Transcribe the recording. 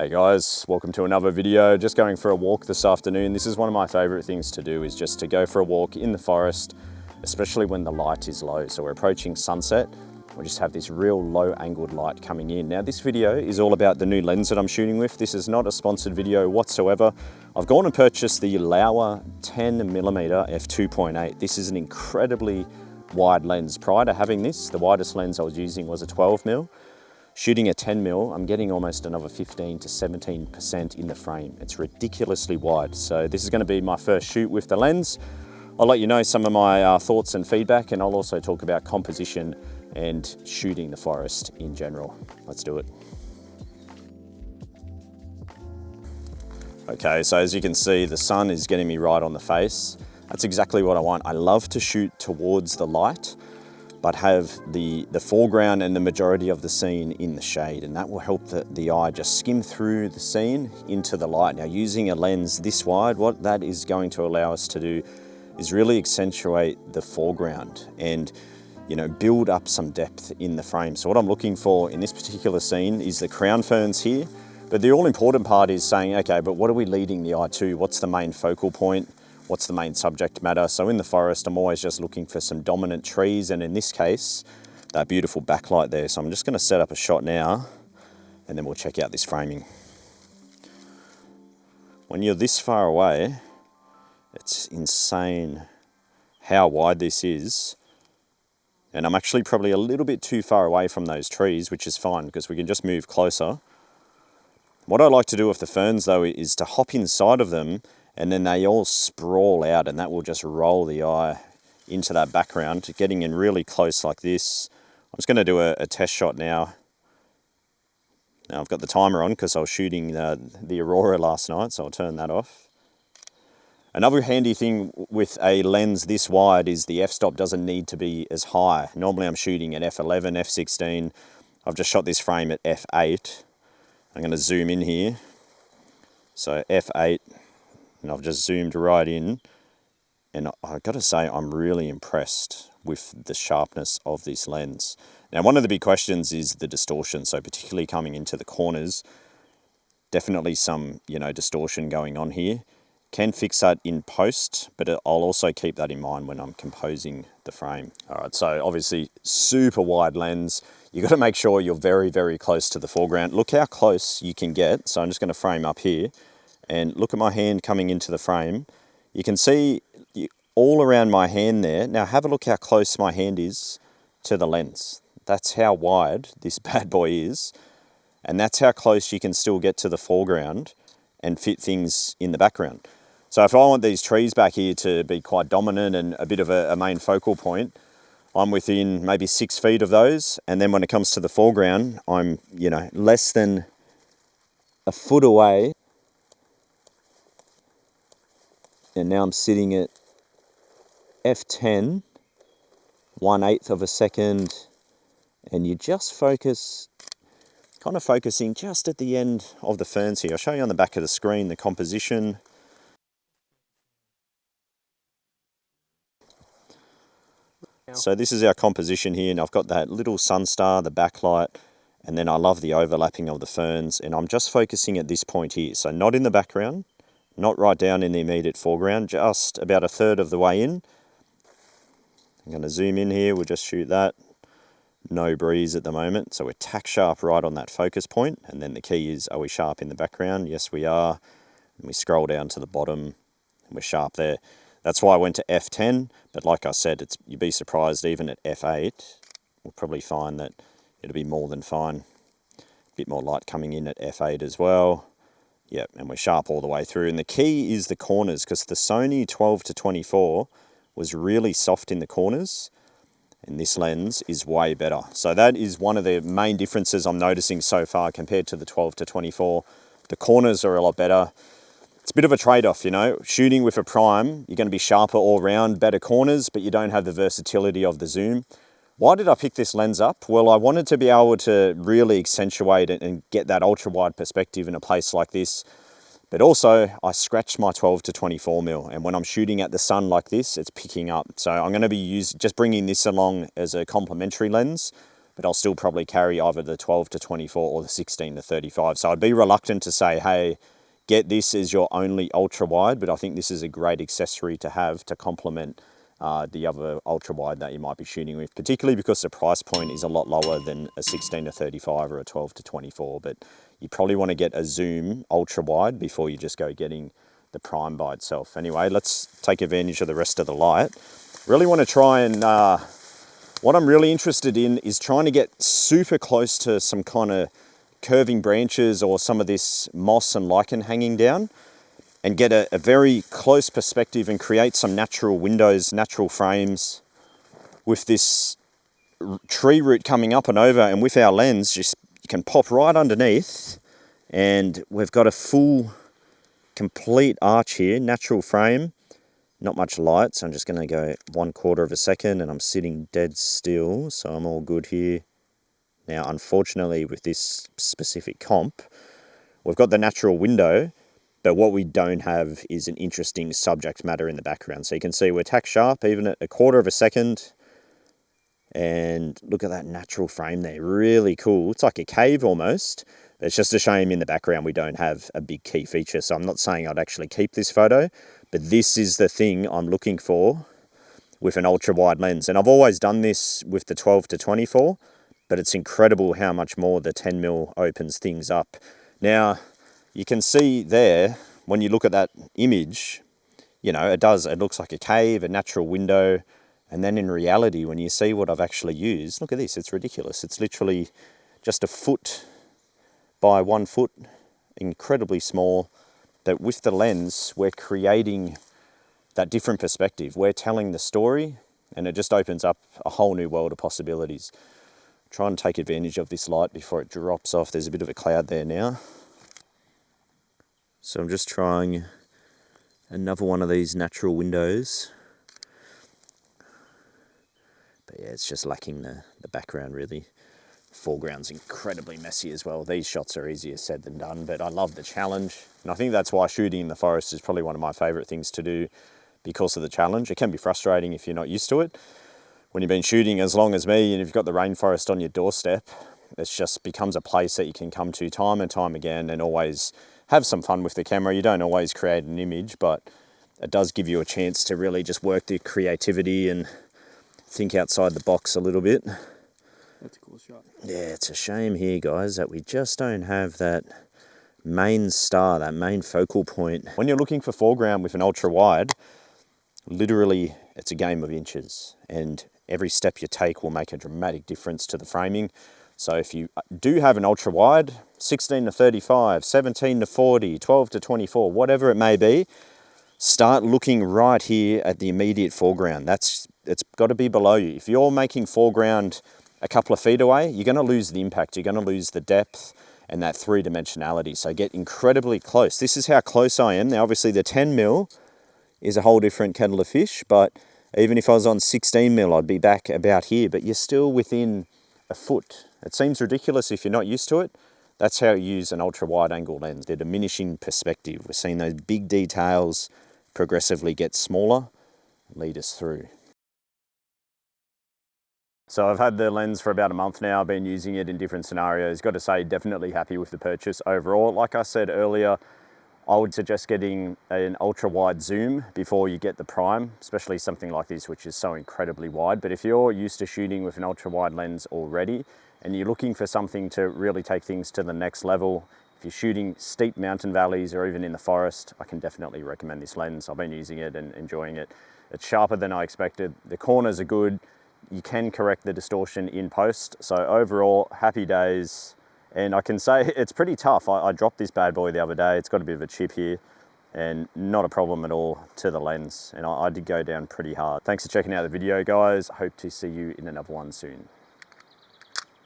Hey guys, welcome to another video. Just going for a walk this afternoon. This is one of my favorite things to do, is just to go for a walk in the forest, especially when the light is low. So we're approaching sunset. We just have this real low angled light coming in. Now this video is all about the new lens that I'm shooting with. This is not a sponsored video whatsoever. I've gone and purchased the Laowa 10mm f2.8. This is an incredibly wide lens. Prior to having this, the widest lens I was using was a 12mm. Shooting a 10mm, I'm getting almost another 15 to 17% in the frame. It's ridiculously wide. So this is going to be my first shoot with the lens. I'll let you know some of my thoughts and feedback, and I'll also talk about composition and shooting the forest in general. Let's do it. Okay, so as you can see, the sun is getting me right on the face. That's exactly what I want. I love to shoot towards the light, but have the foreground and the majority of the scene in the shade, and that will help the eye just skim through the scene into the light. Now, using a lens this wide, what that is going to allow us to do is really accentuate the foreground and, you know, build up some depth in the frame. So what I'm looking for in this particular scene is the crown ferns here, but the all important part is saying, okay, but what are we leading the eye to? What's the main focal point? What's the main subject matter? So in the forest, I'm always just looking for some dominant trees, and in this case, that beautiful backlight there. So I'm just going to set up a shot now, and then we'll check out this framing. When you're this far away, it's insane how wide this is. And I'm actually probably a little bit too far away from those trees, which is fine because we can just move closer. What I like to do with the ferns though is to hop inside of them, and then they all sprawl out, and that will just roll the eye into that background, getting in really close like this. I'm just going to do a test shot now. Now I've got the timer on because I was shooting the aurora last night, so I'll turn that off. Another handy thing with a lens this wide is the f-stop doesn't need to be as high. Normally I'm shooting at f11, f16. I've just shot this frame at f8. I'm going to zoom in here. So f8. And I've just zoomed right in, and I've got to say I'm really impressed with the sharpness of this lens. Now, one of the big questions is the distortion, so particularly coming into the corners, definitely some, you know, distortion going on here. Can fix that in post, but I'll also keep that in mind when I'm composing the frame. All right, so obviously super wide lens. You've got to make sure you're very, very close to the foreground. Look how close you can get. So I'm just going to frame up here. And look at my hand coming into the frame. You can see all around my hand there. Now have a look how close my hand is to the lens. That's how wide this bad boy is. And that's how close you can still get to the foreground and fit things in the background. So if I want these trees back here to be quite dominant and a bit of a main focal point, I'm within maybe 6 feet of those. And then when it comes to the foreground, I'm, you know, less than a foot away. And now I'm sitting at f10, 1/8 of a second, and you just focus, kind of focusing just at the end of the ferns here. I'll show you on the back of the screen the composition. So this is our composition here, and I've got that little sun star, the backlight, and then I love the overlapping of the ferns, and I'm just focusing at this point here. So not in the background, not right down in the immediate foreground, just about a third of the way in. I'm going to zoom in here, we'll just shoot that. No breeze at the moment, so we're tack sharp right on that focus point, and then the key is, are we sharp in the background? Yes, we are. And we scroll down to the bottom, and we're sharp there. That's why I went to f10, but like I said, you'd be surprised even at f8, we'll probably find that it'll be more than fine. A bit more light coming in at f8 as well. Yep, and we're sharp all the way through. And the key is the corners, because the Sony 12-24 was really soft in the corners, and this lens is way better. So that is one of the main differences I'm noticing so far compared to the 12-24. The corners are a lot better. It's a bit of a trade-off, you know. Shooting with a prime, you're going to be sharper all round, better corners, but you don't have the versatility of the zoom. Why did I pick this lens up? Well, I wanted to be able to really accentuate it and get that ultra-wide perspective in a place like this. But also, I scratched my 12-24mm, and when I'm shooting at the sun like this, it's picking up. So I'm going to be just bringing this along as a complementary lens. but I'll still probably carry either the 12 to 24 or the 16 to 35. So I'd be reluctant to say, hey, get this as your only ultra wide, but I think this is a great accessory to have to complement the other ultra wide that you might be shooting with, particularly because the price point is a lot lower than a 16 to 35 or a 12 to 24. But you probably want to get a zoom ultra wide before you just go getting the prime by itself. Anyway, let's take advantage of the rest of the light. Really want to try and, what I'm really interested in is trying to get super close to some kind of curving branches or some of this moss and lichen hanging down, and get a very close perspective and create some natural windows, natural frames with this tree root coming up and over. And with our lens, just you can pop right underneath and we've got a full complete arch here, natural frame, not much light. So I'm just gonna go 1/4 of a second and I'm sitting dead still. So I'm all good here. Now, unfortunately with this specific comp, we've got the natural window, but what we don't have is an interesting subject matter in the background. So you can see we're tack sharp even at 1/4 of a second. And look at that natural frame there, really cool. It's like a cave almost. It's just a shame in the background we don't have a big key feature. So I'm not saying I'd actually keep this photo, but this is the thing I'm looking for with an ultra wide lens. And I've always done this with the 12 to 24, but it's incredible how much more the 10mm opens things up. Now, you can see there, when you look at that image, you know, it looks like a cave, a natural window. And then in reality, when you see what I've actually used, look at this, it's ridiculous. It's literally just 1 foot by 1 foot, incredibly small. But with the lens, we're creating that different perspective. We're telling the story, and it just opens up a whole new world of possibilities. Try and take advantage of this light before it drops off. There's a bit of a cloud there now. So I'm just trying another one of these natural windows. But yeah, it's just lacking the background really. The foreground's incredibly messy as well. These shots are easier said than done, but I love the challenge. And I think that's why shooting in the forest is probably one of my favorite things to do, because of the challenge. It can be frustrating if you're not used to it. When you've been shooting as long as me and you've got the rainforest on your doorstep, it just becomes a place that you can come to time and time again and always have some fun with the camera. You don't always create an image, but it does give you a chance to really just work the creativity and think outside the box a little bit. That's a cool shot. Yeah, it's a shame here, guys, that we just don't have that main star, that main focal point. When you're looking for foreground with an ultra wide, literally it's a game of inches, and every step you take will make a dramatic difference to the framing. So if you do have an ultra wide, 16 to 35, 17 to 40, 12 to 24, whatever it may be, start looking right here at the immediate foreground. It's got to be below you. If you're making foreground a couple of feet away, you're going to lose the impact. You're going to lose the depth and that three-dimensionality. So get incredibly close. This is how close I am. Now, obviously, the 10mm is a whole different kettle of fish, but even if I was on 16mm, I'd be back about here, but you're still within 1 foot. It seems ridiculous if you're not used to it. That's how you use an ultra-wide angle lens. The diminishing perspective. We're seeing those big details progressively get smaller, lead us through. So I've had the lens for about a month now. I've been using it in different scenarios. Got to say, definitely happy with the purchase overall. Like I said earlier, I would suggest getting an ultra wide zoom before you get the prime, especially something like this, which is so incredibly wide. But if you're used to shooting with an ultra wide lens already, and you're looking for something to really take things to the next level, if you're shooting steep mountain valleys or even in the forest, I can definitely recommend this lens. I've been using it and enjoying it. It's sharper than I expected. The corners are good. You can correct the distortion in post. So overall, happy days. And I can say it's pretty tough. I dropped this bad boy the other day. It's got a bit of a chip here and not a problem at all to the lens. And I did go down pretty hard. Thanks for checking out the video, guys. Hope to see you in another one soon.